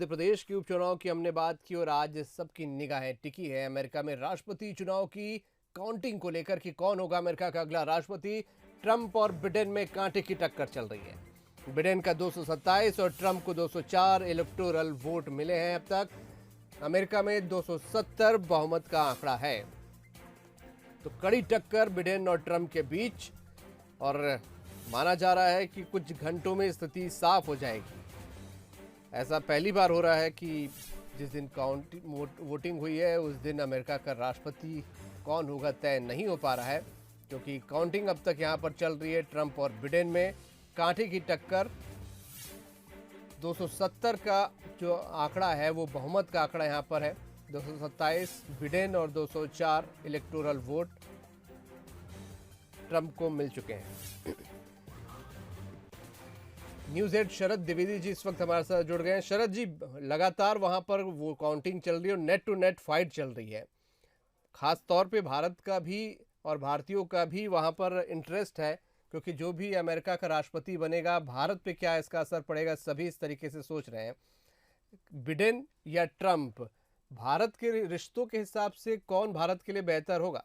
मध्य प्रदेश के उपचुनाव की हमने बात की और आज सबकी निगाहें टिकी है अमेरिका में राष्ट्रपति चुनाव की काउंटिंग को लेकर कि कौन होगा अमेरिका का अगला राष्ट्रपति। ट्रंप और बिडेन में कांटे की टक्कर चल रही है। बिडेन का 227 और ट्रंप को 204 इलेक्टोरल वोट मिले हैं। अब तक अमेरिका में 270 बहुमत का आंकड़ा है, तो कड़ी टक्कर बिडेन और ट्रंप के बीच और माना जा रहा है कि कुछ घंटों में स्थिति साफ हो जाएगी। ऐसा पहली बार हो रहा है कि जिस दिन वोटिंग हुई है उस दिन अमेरिका का राष्ट्रपति कौन होगा तय नहीं हो पा रहा है, क्योंकि काउंटिंग अब तक यहां पर चल रही है। ट्रंप और बिडेन में कांटे की टक्कर। 270 का जो आंकड़ा है वो बहुमत का आंकड़ा यहां पर है। 227 बिडेन और 204 इलेक्टोरल वोट ट्रंप को मिल चुके हैं। न्यूज हेड शरद द्विवेदी जी इस वक्त हमारे साथ जुड़ गए हैं। शरद जी, लगातार वहां पर वो काउंटिंग चल रही है और नेट टू नेट फाइट चल रही है। खास तौर पे भारत का भी और भारतीयों का भी वहां पर इंटरेस्ट है, क्योंकि जो भी अमेरिका का राष्ट्रपति बनेगा भारत पे क्या इसका असर पड़ेगा, सभी इस तरीके से सोच रहे हैं। बिडेन या ट्रंप, भारत के रिश्तों के हिसाब से कौन भारत के लिए बेहतर होगा?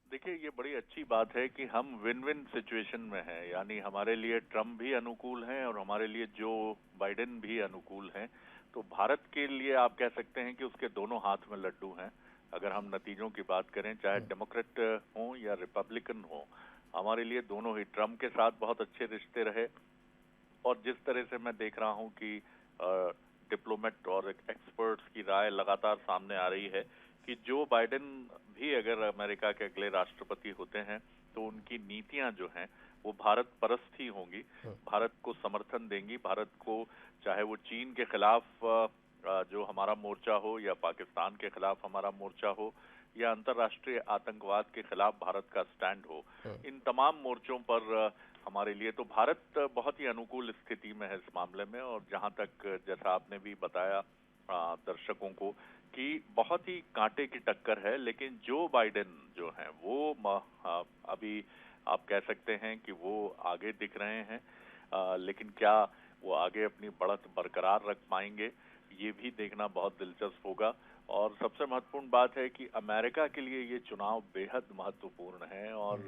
देखिए, ये बड़ी अच्छी बात है कि हम विन विन सिचुएशन में हैं, यानी हमारे लिए ट्रम्प भी अनुकूल हैं और हमारे लिए जो बाइडेन भी अनुकूल हैं। तो भारत के लिए आप कह सकते हैं कि उसके दोनों हाथ में लड्डू हैं। अगर हम नतीजों की बात करें, चाहे डेमोक्रेट हो या रिपब्लिकन हो, हमारे लिए दोनों ही ट्रम्प के साथ बहुत अच्छे रिश्ते रहे। और जिस तरह से मैं देख रहा हूं कि डिप्लोमेट और एक्सपर्ट्स की राय लगातार सामने आ रही है कि जो बाइडेन भी अगर अमेरिका के अगले राष्ट्रपति होते हैं तो उनकी नीतियां जो हैं वो भारत परस्त ही होंगी, भारत को समर्थन देंगी। भारत को, चाहे वो चीन के खिलाफ जो हमारा मोर्चा हो या पाकिस्तान के खिलाफ हमारा मोर्चा हो या अंतर्राष्ट्रीय आतंकवाद के खिलाफ भारत का स्टैंड हो, इन तमाम मोर्चों पर हमारे लिए तो भारत बहुत ही अनुकूल स्थिति में है इस मामले में। और जहां तक, जैसा आपने भी बताया दर्शकों को, कि बहुत ही कांटे की टक्कर है, लेकिन जो बाइडेन जो हैं वो अभी आप कह सकते हैं कि वो आगे दिख रहे हैं। लेकिन क्या वो आगे अपनी बढ़त बरकरार रख पाएंगे, ये भी देखना बहुत दिलचस्प होगा। और सबसे महत्वपूर्ण बात है कि अमेरिका के लिए ये चुनाव बेहद महत्वपूर्ण है और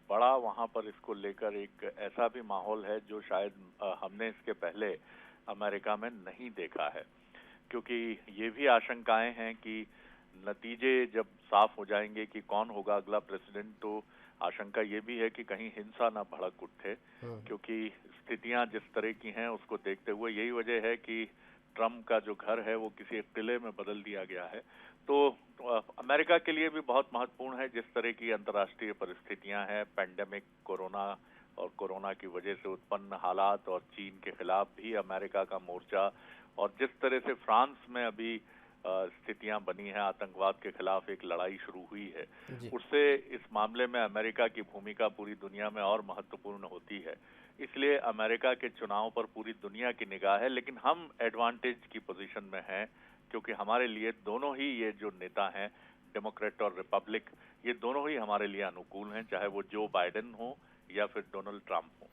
बड़ा वहां पर इसको लेकर एक ऐसा भी माहौल है जो शायद हमने इसके पहले अमेरिका में नहीं देखा है। क्योंकि ये भी आशंकाएं हैं कि नतीजे जब साफ हो जाएंगे कि कौन होगा अगला प्रेसिडेंट, तो आशंका ये भी है कि कहीं हिंसा ना भड़क उठे, क्योंकि स्थितियां जिस तरह की हैं उसको देखते हुए यही वजह है कि ट्रम्प का जो घर है वो किसी एक किले में बदल दिया गया है। तो अमेरिका के लिए भी बहुत महत्वपूर्ण है जिस तरह की अंतर्राष्ट्रीय परिस्थितियां हैं, पैंडेमिक, कोरोना और कोरोना की वजह से उत्पन्न हालात और चीन के खिलाफ भी अमेरिका का मोर्चा, और जिस तरह से फ्रांस में अभी स्थितियां बनी हैं, आतंकवाद के खिलाफ एक लड़ाई शुरू हुई है, उससे इस मामले में अमेरिका की भूमिका पूरी दुनिया में और महत्वपूर्ण होती है। इसलिए अमेरिका के चुनाव पर पूरी दुनिया की निगाह है, लेकिन हम एडवांटेज की पोजीशन में हैं क्योंकि हमारे लिए दोनों ही ये जो नेता हैं, डेमोक्रेट और रिपब्लिक, ये दोनों ही हमारे लिए अनुकूल हैं, चाहे वो जो बाइडेन हो या फिर डोनाल्ड ट्रंप हो।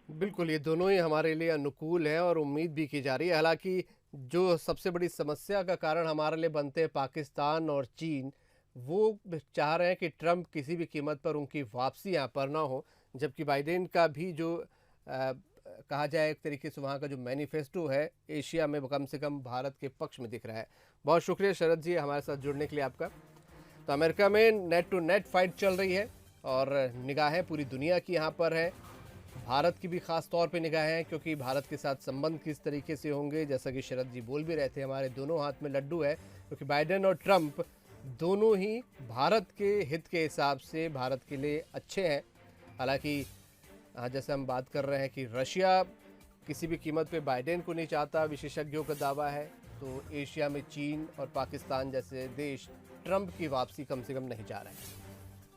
बिल्कुल, ये दोनों ही हमारे लिए अनुकूल है और उम्मीद भी की जा रही है। हालांकि जो सबसे बड़ी समस्या का कारण हमारे लिए बनते हैं पाकिस्तान और चीन, वो चाह रहे हैं कि ट्रंप किसी भी कीमत पर उनकी वापसी यहाँ पर ना हो, जबकि बाइडेन का भी जो कहा जाए एक तरीके से वहाँ का जो मैनिफेस्टो है एशिया में कम से कम भारत के पक्ष में दिख रहा है। बहुत शुक्रिया शरद जी हमारे साथ जुड़ने के लिए आपका। तो अमेरिका में नेट टू नेट फाइट चल रही है और निगाहें पूरी दुनिया की यहाँ पर है। भारत की भी खास तौर पे निगाहें हैं, क्योंकि भारत के साथ संबंध किस तरीके से होंगे। जैसा कि शरद जी बोल भी रहे थे, हमारे दोनों हाथ में लड्डू है, क्योंकि बाइडेन और ट्रंप दोनों ही भारत के हित के हिसाब से भारत के लिए अच्छे हैं। हालांकि जैसे हम बात कर रहे हैं कि रशिया किसी भी कीमत पे बाइडेन को नहीं चाहता, विशेषज्ञों का दावा है, तो एशिया में चीन और पाकिस्तान जैसे देश ट्रंप की वापसी कम से कम नहीं चाह रहे हैं।